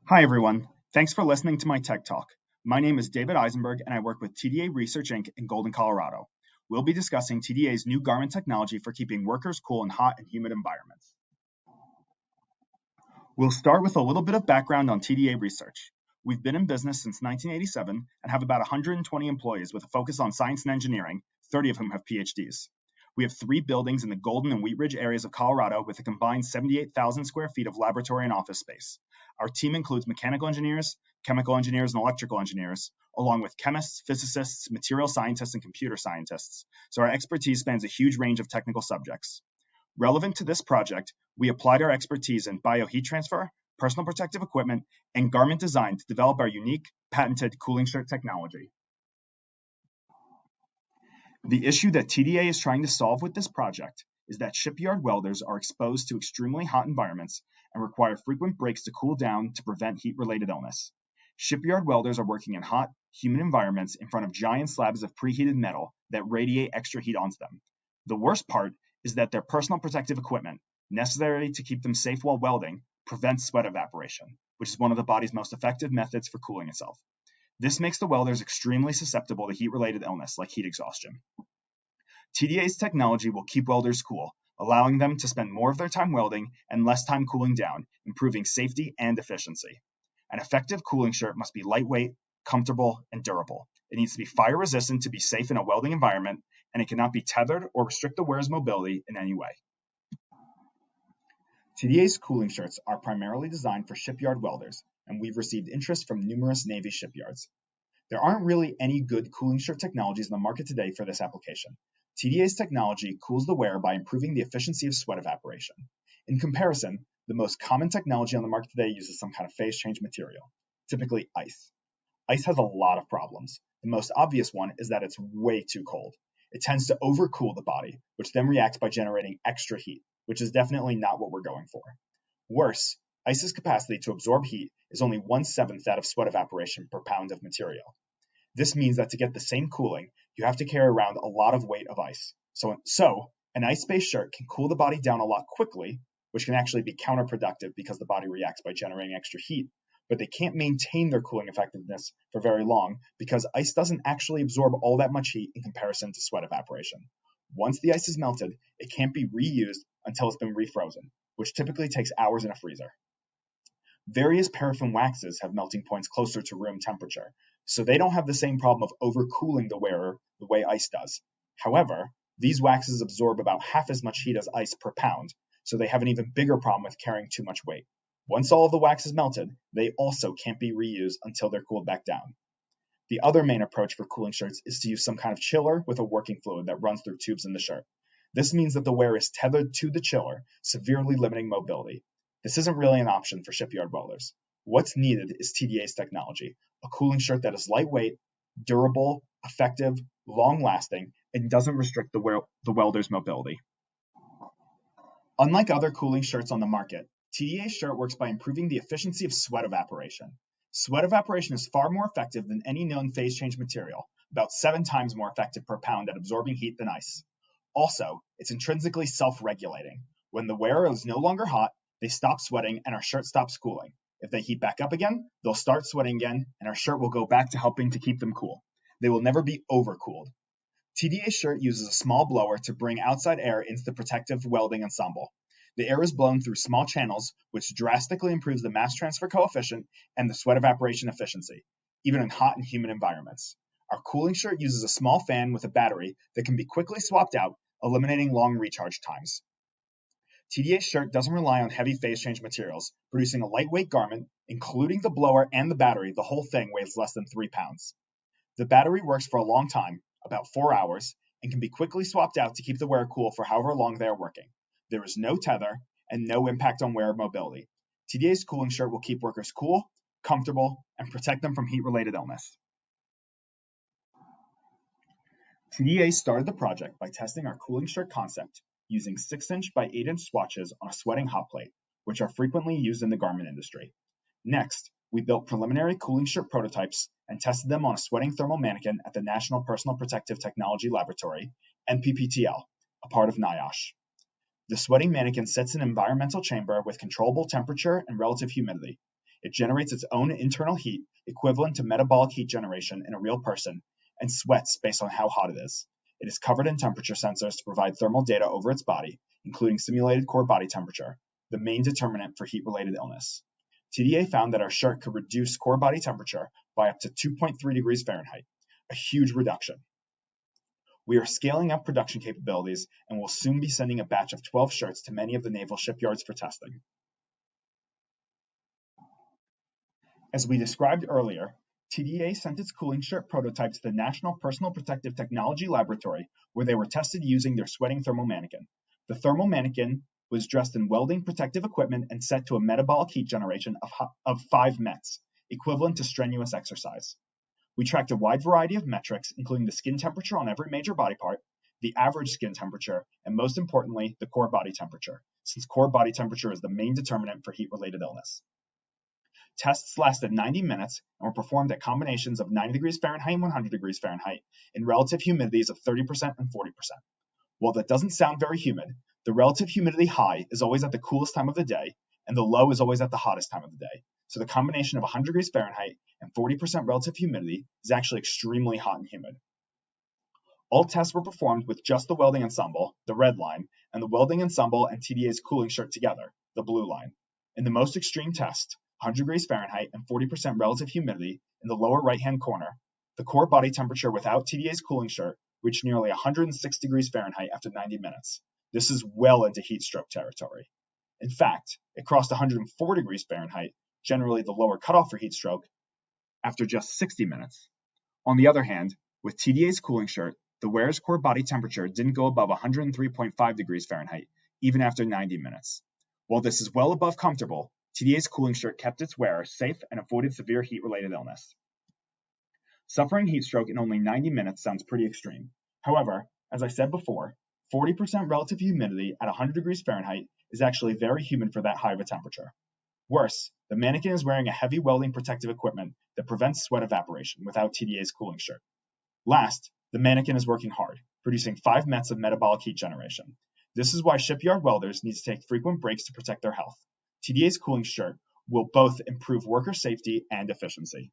Hi, everyone. Thanks for listening to my Tech Talk. My name is David Eisenberg, and I work with TDA Research Inc. in Golden, Colorado. We'll be discussing TDA's new garment technology for keeping workers cool in hot and humid environments. We'll start with a little bit of background on TDA Research. We've been in business since 1987 and have about 120 employees with a focus on science and engineering, 30 of whom have PhDs. We have 3 buildings in the Golden and Wheat Ridge areas of Colorado with a combined 78,000 square feet of laboratory and office space. Our team includes mechanical engineers, chemical engineers, and electrical engineers, along with chemists, physicists, material scientists, and computer scientists. So our expertise spans a huge range of technical subjects. Relevant to this project, we applied our expertise in bioheat transfer, personal protective equipment, and garment design to develop our unique, patented cooling shirt technology. The issue that TDA is trying to solve with this project is that shipyard welders are exposed to extremely hot environments and require frequent breaks to cool down to prevent heat-related illness. Shipyard welders are working in hot, humid environments in front of giant slabs of preheated metal that radiate extra heat onto them. The worst part is that their personal protective equipment, necessary to keep them safe while welding, prevents sweat evaporation, which is one of the body's most effective methods for cooling itself. This makes the welders extremely susceptible to heat-related illness like heat exhaustion. TDA's technology will keep welders cool, allowing them to spend more of their time welding and less time cooling down, improving safety and efficiency. An effective cooling shirt must be lightweight, comfortable, and durable. It needs to be fire-resistant to be safe in a welding environment, and it cannot be tethered or restrict the wearer's mobility in any way. TDA's cooling shirts are primarily designed for shipyard welders, and we've received interest from numerous Navy shipyards. There aren't really any good cooling shirt technologies in the market today for this application. TDA's technology cools the wearer by improving the efficiency of sweat evaporation. In comparison, the most common technology on the market today uses some kind of phase change material, typically ice. Ice has a lot of problems. The most obvious one is that it's way too cold. It tends to overcool the body, which then reacts by generating extra heat, which is definitely not what we're going for. Worse, ice's capacity to absorb heat is only 1/7 that of sweat evaporation per pound of material. This means that to get the same cooling, you have to carry around a lot of weight of ice. So an ice-based shirt can cool the body down a lot quickly, which can actually be counterproductive because the body reacts by generating extra heat, but they can't maintain their cooling effectiveness for very long because ice doesn't actually absorb all that much heat in comparison to sweat evaporation. Once the ice is melted, it can't be reused until it's been refrozen, which typically takes hours in a freezer. Various paraffin waxes have melting points closer to room temperature, so they don't have the same problem of overcooling the wearer the way ice does. However, these waxes absorb about half as much heat as ice per pound, so they have an even bigger problem with carrying too much weight. Once all of the wax is melted, they also can't be reused until they're cooled back down. The other main approach for cooling shirts is to use some kind of chiller with a working fluid that runs through tubes in the shirt. This means that the wearer is tethered to the chiller, severely limiting mobility. This isn't really an option for shipyard welders. What's needed is TDA's technology, a cooling shirt that is lightweight, durable, effective, long-lasting, and doesn't restrict the welder's mobility. Unlike other cooling shirts on the market, TDA's shirt works by improving the efficiency of sweat evaporation. Sweat evaporation is far more effective than any known phase change material, about 7 times more effective per pound at absorbing heat than ice. Also, it's intrinsically self-regulating. When the wearer is no longer hot, they stop sweating and our shirt stops cooling. If they heat back up again, they'll start sweating again and our shirt will go back to helping to keep them cool. They will never be overcooled. TDA's shirt uses a small blower to bring outside air into the protective welding ensemble. The air is blown through small channels, which drastically improves the mass transfer coefficient and the sweat evaporation efficiency, even in hot and humid environments. Our cooling shirt uses a small fan with a battery that can be quickly swapped out, eliminating long recharge times. TDA's shirt doesn't rely on heavy phase change materials, producing a lightweight garment, including the blower and the battery. The whole thing weighs less than 3 pounds. The battery works for a long time, about 4 hours, and can be quickly swapped out to keep the wearer cool for however long they are working. There is no tether and no impact on wearer mobility. TDA's cooling shirt will keep workers cool, comfortable, and protect them from heat-related illness. TDA started the project by testing our cooling shirt concept using 6-inch by 8-inch swatches on a sweating hot plate, which are frequently used in the garment industry. Next, we built preliminary cooling shirt prototypes and tested them on a sweating thermal Manikin at the National Personal Protective Technology Laboratory, NPPTL, a part of NIOSH. The sweating Manikin sits in an environmental chamber with controllable temperature and relative humidity. It generates its own internal heat, equivalent to metabolic heat generation in a real person, and sweats based on how hot it is. It is covered in temperature sensors to provide thermal data over its body, including simulated core body temperature, the main determinant for heat-related illness. TDA found that our shirt could reduce core body temperature by up to 2.3 degrees Fahrenheit, a huge reduction. We are scaling up production capabilities and will soon be sending a batch of 12 shirts to many of the naval shipyards for testing. As we described earlier, TDA sent its cooling shirt prototype to the National Personal Protective Technology Laboratory, where they were tested using their sweating thermal manikin. The thermal manikin was dressed in welding protective equipment and set to a metabolic heat generation of 5 METs, equivalent to strenuous exercise. We tracked a wide variety of metrics, including the skin temperature on every major body part, the average skin temperature, and most importantly, the core body temperature, since core body temperature is the main determinant for heat-related illness. Tests lasted 90 minutes and were performed at combinations of 90 degrees Fahrenheit and 100 degrees Fahrenheit in relative humidities of 30% and 40%. While that doesn't sound very humid, the relative humidity high is always at the coolest time of the day, and the low is always at the hottest time of the day. So the combination of 100 degrees Fahrenheit and 40% relative humidity is actually extremely hot and humid. All tests were performed with just the welding ensemble, the red line, and the welding ensemble and TDA's cooling shirt together, the blue line. In the most extreme test, 100 degrees Fahrenheit and 40% relative humidity in the lower right-hand corner, the core body temperature without TDA's cooling shirt reached nearly 106 degrees Fahrenheit after 90 minutes. This is well into heat stroke territory. In fact, it crossed 104 degrees Fahrenheit, generally the lower cutoff for heat stroke, after just 60 minutes. On the other hand, with TDA's cooling shirt, the wearer's core body temperature didn't go above 103.5 degrees Fahrenheit, even after 90 minutes. While this is well above comfortable, TDA's cooling shirt kept its wearer safe and avoided severe heat-related illness. Suffering heat stroke in only 90 minutes sounds pretty extreme. However, as I said before, 40% relative humidity at 100 degrees Fahrenheit is actually very humid for that high of a temperature. Worse, the Manikin is wearing a heavy welding protective equipment that prevents sweat evaporation without TDA's cooling shirt. Last, the Manikin is working hard, producing 5 METs of metabolic heat generation. This is why shipyard welders need to take frequent breaks to protect their health. TDA's cooling shirt will both improve worker safety and efficiency.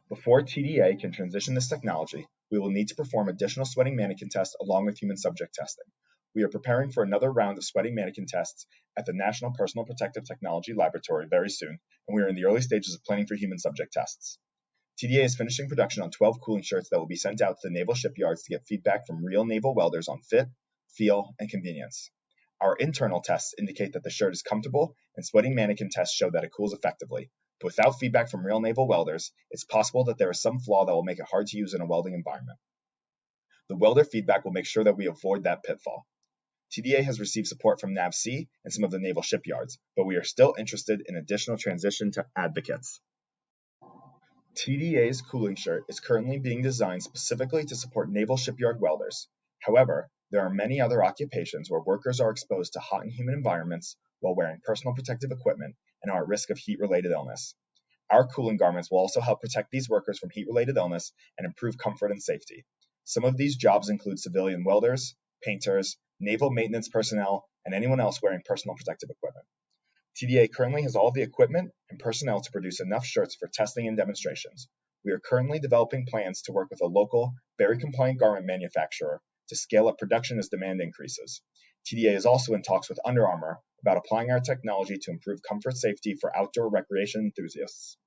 Before TDA can transition this technology, we will need to perform additional sweating manikin tests along with human subject testing. We are preparing for another round of sweating manikin tests at the National Personal Protective Technology Laboratory very soon, and we are in the early stages of planning for human subject tests. TDA is finishing production on 12 cooling shirts that will be sent out to the naval shipyards to get feedback from real naval welders on fit, feel, and convenience. Our internal tests indicate that the shirt is comfortable, and sweating manikin tests show that it cools effectively. But without feedback from real naval welders, it's possible that there is some flaw that will make it hard to use in a welding environment. The welder feedback will make sure that we avoid that pitfall. TDA has received support from NAVC and some of the naval shipyards, but we are still interested in additional transition to advocates. TDA's cooling shirt is currently being designed specifically to support naval shipyard welders. However, there are many other occupations where workers are exposed to hot and humid environments while wearing personal protective equipment and are at risk of heat-related illness. Our cooling garments will also help protect these workers from heat-related illness and improve comfort and safety. Some of these jobs include civilian welders, painters, naval maintenance personnel, and anyone else wearing personal protective equipment. TDA currently has all the equipment and personnel to produce enough shirts for testing and demonstrations. We are currently developing plans to work with a local, very compliant garment manufacturer to scale up production as demand increases. TDA is also in talks with Under Armour about applying our technology to improve comfort safety for outdoor recreation enthusiasts.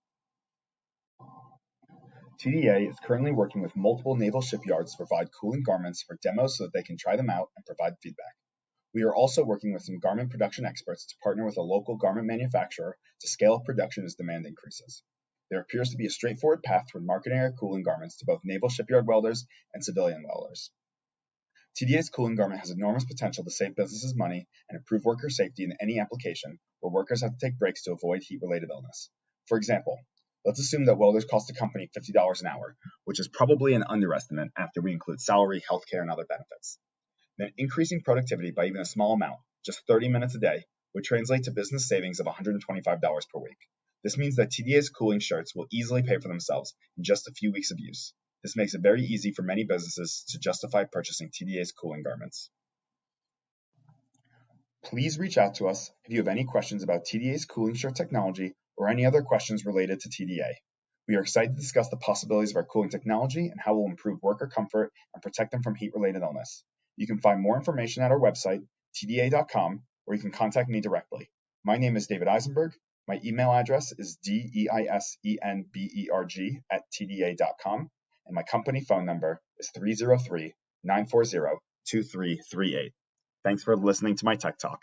TDA is currently working with multiple naval shipyards to provide cooling garments for demos so that they can try them out and provide feedback. We are also working with some garment production experts to partner with a local garment manufacturer to scale up production as demand increases. There appears to be a straightforward path toward marketing our cooling garments to both naval shipyard welders and civilian welders. TDA's cooling garment has enormous potential to save businesses money and improve worker safety in any application where workers have to take breaks to avoid heat-related illness. For example, let's assume that welders cost the company $50 an hour, which is probably an underestimate after we include salary, healthcare, and other benefits. Then increasing productivity by even a small amount, just 30 minutes a day, would translate to business savings of $125 per week. This means that TDA's cooling shirts will easily pay for themselves in just a few weeks of use. This makes it very easy for many businesses to justify purchasing TDA's cooling garments. Please reach out to us if you have any questions about TDA's cooling shirt technology or any other questions related to TDA. We are excited to discuss the possibilities of our cooling technology and how it will improve worker comfort and protect them from heat-related illness. You can find more information at our website, tda.com, or you can contact me directly. My name is David Eisenberg. My email address is deisenberg@tda.com, and my company phone number is 303-940-2338. Thanks for listening to my Tech Talk.